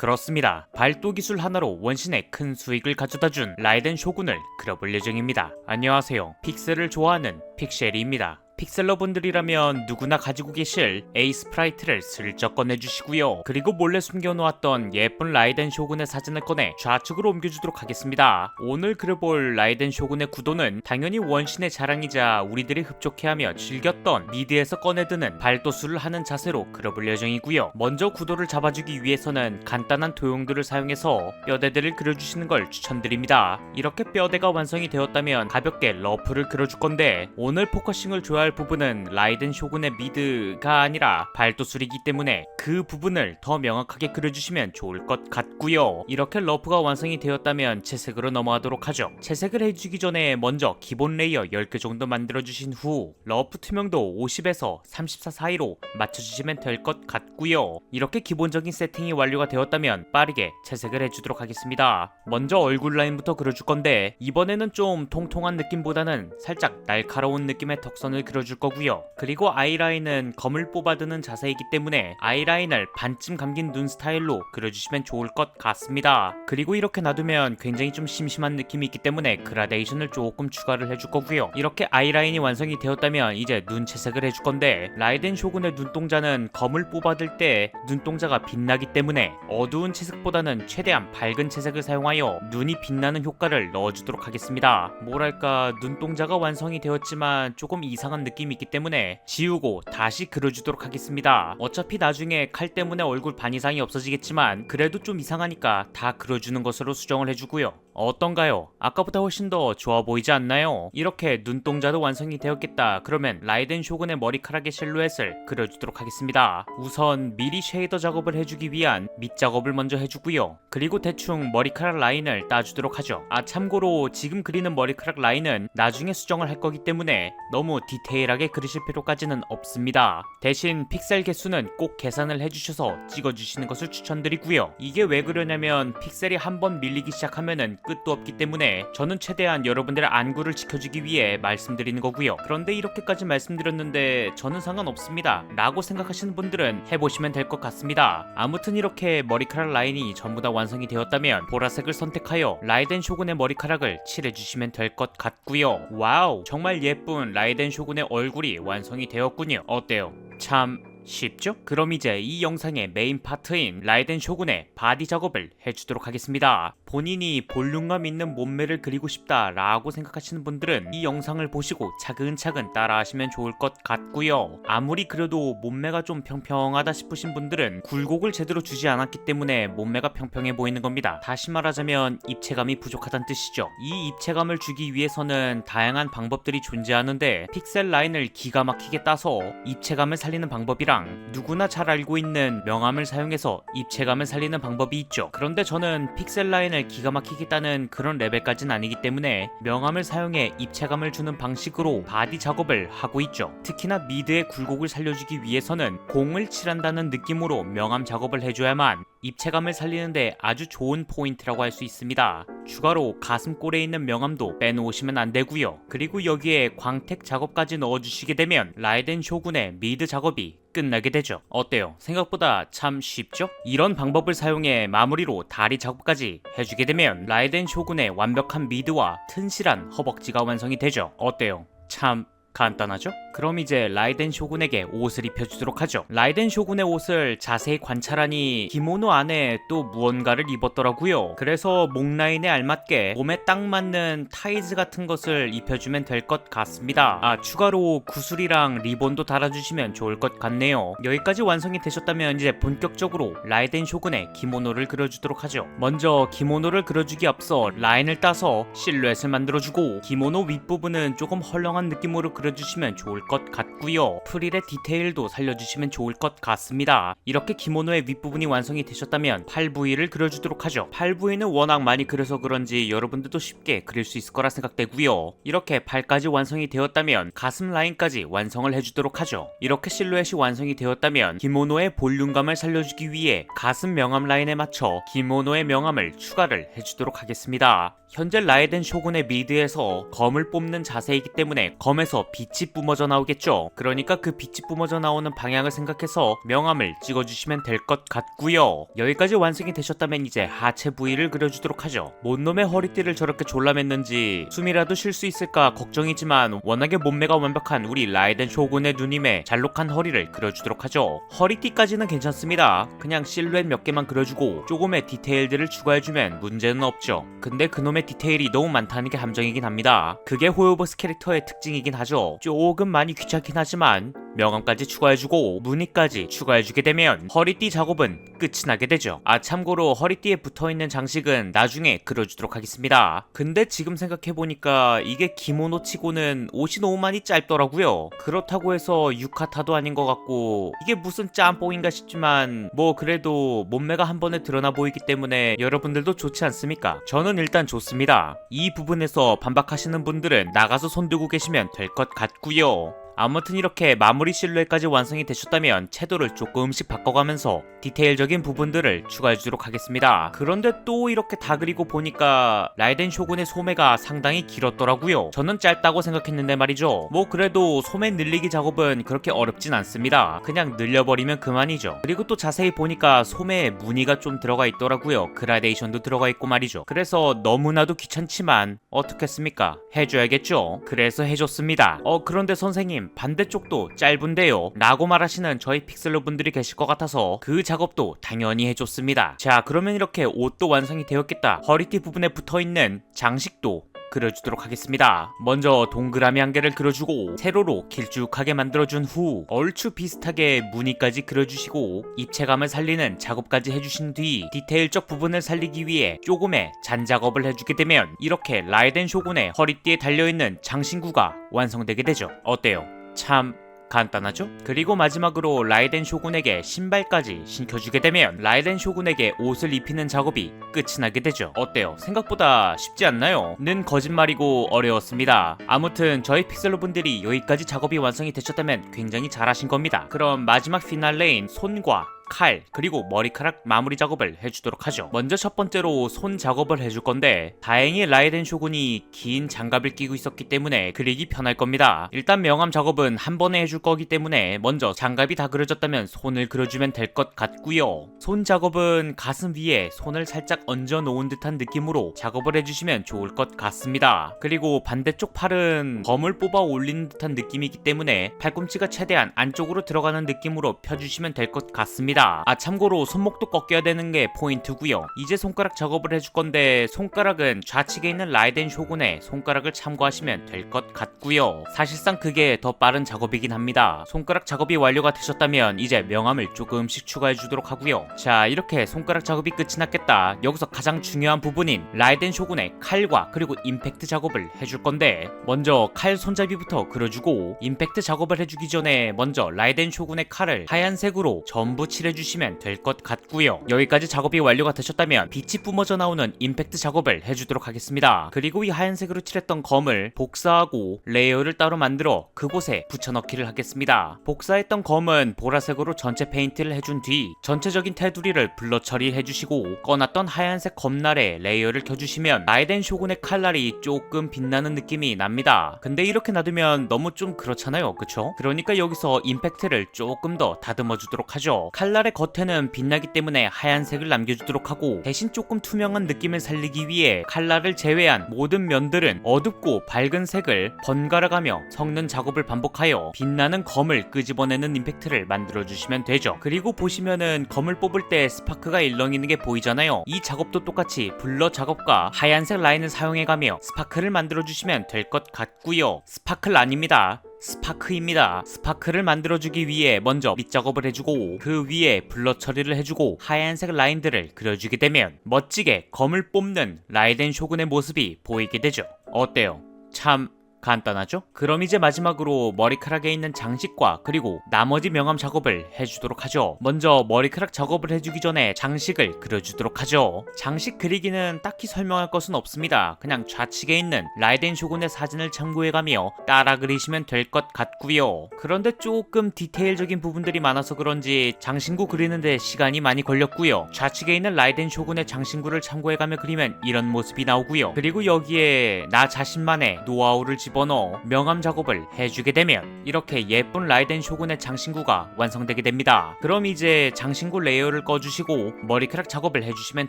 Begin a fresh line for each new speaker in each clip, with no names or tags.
그렇습니다. 발도 기술 하나로 원신에 큰 수익을 가져다준 라이덴 쇼군을 그려볼 예정입니다. 안녕하세요. 픽셀을 좋아하는 픽셀이입니다. 픽셀러분들이라면 누구나 가지고 계실 A 스프라이트를 슬쩍 꺼내주시고요. 그리고 몰래 숨겨놓았던 예쁜 라이덴 쇼군의 사진을 꺼내 좌측으로 옮겨주도록 하겠습니다. 오늘 그려볼 라이덴 쇼군의 구도는 당연히 원신의 자랑이자 우리들이 흡족해하며 즐겼던 미드에서 꺼내드는 발도수를 하는 자세로 그려볼 예정이고요. 먼저 구도를 잡아주기 위해서는 간단한 도형들을 사용해서 뼈대들을 그려주시는 걸 추천드립니다. 이렇게 뼈대가 완성이 되었다면 가볍게 러프를 그려줄 건데, 오늘 포커싱을 줘야 할 부분은 라이덴 쇼군의 미드가 아니라 발도술이기 때문에 그 부분을 더 명확하게 그려주시면 좋을 것 같고요. 이렇게 러프가 완성이 되었다면 채색으로 넘어가도록 하죠. 채색을 해주기 전에 먼저 기본 레이어 10개 정도 만들어주신 후 러프 투명도 50에서 34 사이로 맞춰주시면 될 것 같고요. 이렇게 기본적인 세팅이 완료가 되었다면 빠르게 채색을 해주도록 하겠습니다. 먼저 얼굴 라인부터 그려줄 건데, 이번에는 좀 통통한 느낌보다는 살짝 날카로운 느낌의 턱선을 그려줄 거고요. 그리고 아이라인은 검을 뽑아드는 자세이기 때문에 아이라인을 반쯤 감긴 눈 스타일로 그려주시면 좋을 것 같습니다. 그리고 이렇게 놔두면 굉장히 좀 심심한 느낌이 있기 때문에 그라데이션을 조금 추가를 해줄 거고요. 이렇게 아이라인이 완성이 되었다면 이제 눈 채색을 해줄 건데, 라이덴 쇼군의 눈동자는 검을 뽑아들 때 눈동자가 빛나기 때문에 어두운 채색보다는 최대한 밝은 채색을 사용하여 눈이 빛나는 효과를 넣어주도록 하겠습니다. 뭐랄까, 눈동자가 완성이 되었지만 조금 이상한 느낌이 있기 때문에 지우고 다시 그려주도록 하겠습니다. 어차피 나중에 칼 때문에 얼굴 반 이상이 없어지겠지만 그래도 좀 이상하니까 다 그려주는 것으로 수정을 해주고요. 어떤가요? 아까보다 훨씬 더 좋아 보이지 않나요? 이렇게 눈동자도 완성이 되었겠다. 그러면 라이덴 쇼군의 머리카락의 실루엣을 그려주도록 하겠습니다. 우선 미리 쉐이더 작업을 해주기 위한 밑 작업을 먼저 해주고요. 그리고 대충 머리카락 라인을 따주도록 하죠. 참고로 지금 그리는 머리카락 라인은 나중에 수정을 할 거기 때문에 너무 디테일하게 그리실 필요까지는 없습니다. 대신 픽셀 개수는 꼭 계산을 해주셔서 찍어주시는 것을 추천드리고요. 이게 왜 그러냐면 픽셀이 한번 밀리기 시작하면은 끝도 없기 때문에 저는 최대한 여러분들의 안구를 지켜주기 위해 말씀드리는 거고요. 그런데 이렇게까지 말씀드렸는데 저는 상관없습니다 라고 생각하시는 분들은 해보시면 될 것 같습니다. 아무튼 이렇게 머리카락 라인이 전부 다 완성이 되었다면 보라색을 선택하여 라이덴 쇼군의 머리카락을 칠해주시면 될 것 같고요. 와우, 정말 예쁜 라이덴 쇼군의 얼굴이 완성이 되었군요. 어때요? 참 쉽죠? 그럼 이제 이 영상의 메인 파트인 라이덴 쇼군의 바디 작업을 해주도록 하겠습니다. 본인이 볼륨감 있는 몸매를 그리고 싶다 라고 생각하시는 분들은 이 영상을 보시고 차근차근 따라 하시면 좋을 것 같고요. 아무리 그려도 몸매가 좀 평평하다 싶으신 분들은 굴곡을 제대로 주지 않았기 때문에 몸매가 평평해 보이는 겁니다. 다시 말하자면 입체감이 부족하다는 뜻이죠. 이 입체감을 주기 위해서는 다양한 방법들이 존재하는데, 픽셀 라인을 기가 막히게 따서 입체감을 살리는 방법이랑 누구나 잘 알고 있는 명암을 사용해서 입체감을 살리는 방법이 있죠. 그런데 저는 픽셀 라인을 기가 막히게 따는 그런 레벨까지는 아니기 때문에 명암을 사용해 입체감을 주는 방식으로 바디 작업을 하고 있죠. 특히나 미드의 굴곡을 살려주기 위해서는 공을 칠한다는 느낌으로 명암 작업을 해줘야만 입체감을 살리는데 아주 좋은 포인트라고 할 수 있습니다. 추가로 가슴골에 있는 명암도 빼놓으시면 안 되고요. 그리고 여기에 광택 작업까지 넣어주시게 되면 라이덴 쇼군의 미드 작업이 끝나게 되죠. 어때요? 생각보다 참 쉽죠? 이런 방법을 사용해 마무리로 다리 작업까지 해주게 되면 라이덴 쇼군의 완벽한 미드와 튼실한 허벅지가 완성이 되죠. 어때요? 참 간단하죠? 그럼 이제 라이덴 쇼군에게 옷을 입혀주도록 하죠. 라이덴 쇼군의 옷을 자세히 관찰하니 기모노 안에 또 무언가를 입었더라고요. 그래서 목 라인에 알맞게 몸에 딱 맞는 타이즈 같은 것을 입혀주면 될 것 같습니다. 추가로 구슬이랑 리본도 달아주시면 좋을 것 같네요. 여기까지 완성이 되셨다면 이제 본격적으로 라이덴 쇼군의 기모노를 그려주도록 하죠. 먼저 기모노를 그려주기 앞서 라인을 따서 실루엣을 만들어주고, 기모노 윗부분은 조금 헐렁한 느낌으로 그려주시면 좋을 것 같고요. 프릴의 디테일도 살려주시면 좋을 것 같습니다. 이렇게 기모노의 윗부분이 완성이 되셨다면 팔 부위를 그려주도록 하죠. 팔 부위는 워낙 많이 그려서 그런지 여러분들도 쉽게 그릴 수 있을 거라 생각되고요. 이렇게 팔까지 완성이 되었다면 가슴 라인까지 완성을 해주도록 하죠. 이렇게 실루엣이 완성이 되었다면 기모노의 볼륨감을 살려주기 위해 가슴 명암 라인에 맞춰 기모노의 명암을 추가를 해주도록 하겠습니다. 현재 라이덴 쇼군의 미드에서 검을 뽑는 자세이기 때문에 검에서 빛이 뿜어져 나오겠죠. 그러니까 그 빛이 뿜어져 나오는 방향을 생각해서 명암을 찍어주시면 될 것 같고요. 여기까지 완성이 되셨다면 이제 하체 부위를 그려주도록 하죠. 뭔놈의 허리띠를 저렇게 졸라맸는지 숨이라도 쉴 수 있을까 걱정이지만 워낙에 몸매가 완벽한 우리 라이덴 쇼군의 누님의 잘록한 허리를 그려주도록 하죠. 허리띠까지는 괜찮습니다. 그냥 실루엣 몇 개만 그려주고 조금의 디테일들을 추가해주면 문제는 없죠. 근데 그놈의 디테일이 너무 많다는 게 함정이긴 합니다. 그게 호요버스 캐릭터의 특징이긴 하죠. 조금 많이 귀찮긴 하지만 명암까지 추가해주고 무늬까지 추가해주게 되면 허리띠 작업은 끝이 나게 되죠. 아 참고로 허리띠에 붙어있는 장식은 나중에 그려주도록 하겠습니다. 근데 지금 생각해보니까 이게 기모노 치고는 옷이 너무 많이 짧더라고요. 그렇다고 해서 유카타도 아닌 것 같고 이게 무슨 짬뽕인가 싶지만 뭐 그래도 몸매가 한 번에 드러나 보이기 때문에 여러분들도 좋지 않습니까? 저는 일단 좋습니다. 이 부분에서 반박하시는 분들은 나가서 손들고 계시면 될 것 같고요. 아무튼 이렇게 마무리 실루엣까지 완성이 되셨다면 채도를 조금씩 바꿔가면서 디테일적인 부분들을 추가해주도록 하겠습니다. 그런데 또 이렇게 다 그리고 보니까 라이덴 쇼군의 소매가 상당히 길었더라고요. 저는 짧다고 생각했는데 말이죠. 뭐 그래도 소매 늘리기 작업은 그렇게 어렵진 않습니다. 그냥 늘려버리면 그만이죠. 그리고 또 자세히 보니까 소매에 무늬가 좀 들어가 있더라고요. 그라데이션도 들어가 있고 말이죠. 그래서 너무나도 귀찮지만 어떻겠습니까? 해줘야겠죠. 그래서 해줬습니다. 그런데 선생님 반대쪽도 짧은데요 라고 말하시는 저희 픽셀러 분들이 계실 것 같아서 그 작업도 당연히 해줬습니다. 자 그러면 이렇게 옷도 완성이 되었겠다. 허리띠 부분에 붙어있는 장식도 그려주도록 하겠습니다. 먼저 동그라미 한 개를 그려주고 세로로 길쭉하게 만들어준 후 얼추 비슷하게 무늬까지 그려주시고 입체감을 살리는 작업까지 해주신 뒤 디테일적 부분을 살리기 위해 조금의 잔작업을 해주게 되면 이렇게 라이덴 쇼군의 허리띠에 달려있는 장신구가 완성되게 되죠. 어때요? 참 간단하죠? 그리고 마지막으로 라이덴 쇼군에게 신발까지 신겨주게 되면 라이덴 쇼군에게 옷을 입히는 작업이 끝이 나게 되죠. 어때요? 생각보다 쉽지 않나요? 는 거짓말이고 어려웠습니다. 아무튼 저희 픽셀러 분들이 여기까지 작업이 완성이 되셨다면 굉장히 잘하신 겁니다. 그럼 마지막 피날레인 손과 칼 그리고 머리카락 마무리 작업을 해주도록 하죠. 먼저 첫 번째로 손 작업을 해줄 건데 다행히 라이덴 쇼군이 긴 장갑을 끼고 있었기 때문에 그리기 편할 겁니다. 일단 명암 작업은 한 번에 해줄 거기 때문에 먼저 장갑이 다 그려졌다면 손을 그려주면 될 것 같고요. 손 작업은 가슴 위에 손을 살짝 얹어 놓은 듯한 느낌으로 작업을 해주시면 좋을 것 같습니다. 그리고 반대쪽 팔은 검을 뽑아 올리는 듯한 느낌이기 때문에 팔꿈치가 최대한 안쪽으로 들어가는 느낌으로 펴주시면 될 것 같습니다. 아 참고로 손목도 꺾여야 되는 게 포인트고요. 이제 손가락 작업을 해줄 건데 손가락은 좌측에 있는 라이덴 쇼군의 손가락을 참고하시면 될 것 같고요. 사실상 그게 더 빠른 작업이긴 합니다. 손가락 작업이 완료가 되셨다면 이제 명암을 조금씩 추가해 주도록 하고요. 자 이렇게 손가락 작업이 끝이 났겠다. 여기서 가장 중요한 부분인 라이덴 쇼군의 칼과 그리고 임팩트 작업을 해줄 건데 먼저 칼 손잡이부터 그려주고 임팩트 작업을 해주기 전에 먼저 라이덴 쇼군의 칼을 하얀색으로 전부 칠해주시면 될 것 같고요. 여기까지 작업이 완료가 되셨다면 빛이 뿜어져 나오는 임팩트 작업을 해주도록 하겠습니다. 그리고 이 하얀색으로 칠했던 검을 복사하고 레이어를 따로 만들어 그곳에 붙여넣기를 하겠습니다. 복사했던 검은 보라색으로 전체 페인트를 해준 뒤 전체적인 테두리를 블러 처리해주시고 꺼놨던 하얀색 검날에 레이어를 켜주시면 라이덴 쇼군의 칼날이 조금 빛나는 느낌이 납니다. 근데 이렇게 놔두면 너무 좀 그렇잖아요, 그쵸? 그러니까 여기서 임팩트를 조금 더 다듬어 주도록 하죠. 칼날의 겉에는 빛나기 때문에 하얀색을 남겨주도록 하고 대신 조금 투명한 느낌을 살리기 위해 칼날을 제외한 모든 면들은 어둡고 밝은 색을 번갈아가며 섞는 작업을 반복하여 빛나는 검을 끄집어내는 임팩트를 만들어주시면 되죠. 그리고 보시면은 검을 뽑을 때 스파크가 일렁이는 게 보이잖아요. 이 작업도 똑같이 블러 작업과 하얀색 라인을 사용해가며 스파크를 만들어주시면 될 것 같고요. 스파클 아닙니다. 스파크입니다. 스파크를 만들어주기 위해 먼저 밑작업을 해주고 그 위에 블러 처리를 해주고 하얀색 라인들을 그려주게 되면 멋지게 검을 뽑는 라이덴 쇼군의 모습이 보이게 되죠. 어때요? 참 간단하죠? 그럼 이제 마지막으로 머리카락에 있는 장식과 그리고 나머지 명암 작업을 해주도록 하죠. 먼저 머리카락 작업을 해주기 전에 장식을 그려주도록 하죠. 장식 그리기는 딱히 설명할 것은 없습니다. 그냥 좌측에 있는 라이덴 쇼군의 사진을 참고해가며 따라 그리시면 될 것 같고요. 그런데 조금 디테일적인 부분들이 많아서 그런지 장신구 그리는데 시간이 많이 걸렸고요. 좌측에 있는 라이덴 쇼군의 장신구를 참고해가며 그리면 이런 모습이 나오고요. 그리고 여기에 나 자신만의 노하우를 집어넣어 명암 작업을 해주게 되면 이렇게 예쁜 라이덴 쇼군의 장신구가 완성되게 됩니다. 그럼 이제 장신구 레이어를 꺼주시고 머리카락 작업을 해주시면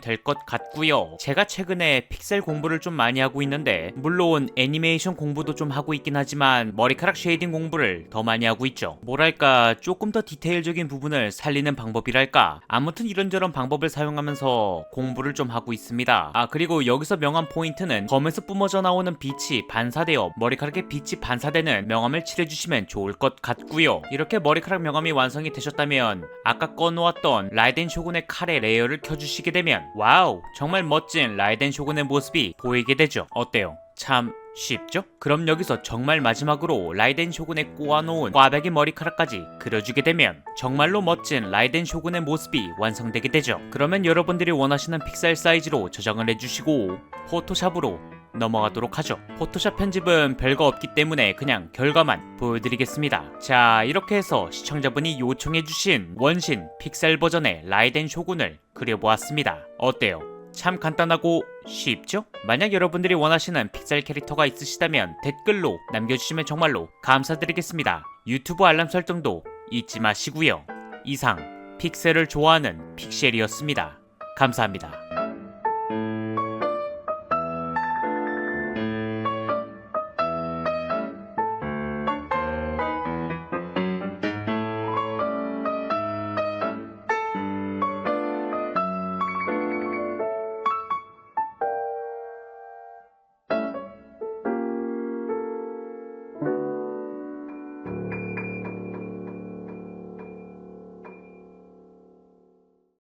될 것 같고요. 제가 최근에 픽셀 공부를 좀 많이 하고 있는데 물론 애니메이션 공부도 좀 하고 있긴 하지만 머리카락 쉐이딩 공부를 더 많이 하고 있죠. 뭐랄까 조금 더 디테일적인 부분을 살리는 방법이랄까, 아무튼 이런저런 방법을 사용하면서 공부를 좀 하고 있습니다. 아, 그리고 여기서 명암 포인트는 검에서 뿜어져 나오는 빛이 반사되어 머리카락에 빛이 반사되는 명암을 칠해주시면 좋을 것 같고요. 이렇게 머리카락 명암이 완성이 되셨다면 아까 꺼놓았던 라이덴 쇼군의 칼의 레이어를 켜주시게 되면 와우, 정말 멋진 라이덴 쇼군의 모습이 보이게 되죠. 어때요? 참 쉽죠? 그럼 여기서 정말 마지막으로 라이덴 쇼군의 꼬아놓은 꽈배기 머리카락까지 그려주게 되면 정말로 멋진 라이덴 쇼군의 모습이 완성되게 되죠. 그러면 여러분들이 원하시는 픽셀 사이즈로 저장을 해주시고 포토샵으로 넘어가도록 하죠. 포토샵 편집은 별거 없기 때문에 그냥 결과만 보여드리겠습니다. 자, 이렇게 해서 시청자분이 요청해주신 원신 픽셀 버전의 라이덴 쇼군을 그려보았습니다. 어때요? 참 간단하고 쉽죠? 만약 여러분들이 원하시는 픽셀 캐릭터가 있으시다면 댓글로 남겨주시면 정말로 감사드리겠습니다. 유튜브 알람 설정도 잊지 마시고요. 이상 픽셀을 좋아하는 픽셀이었습니다. 감사합니다.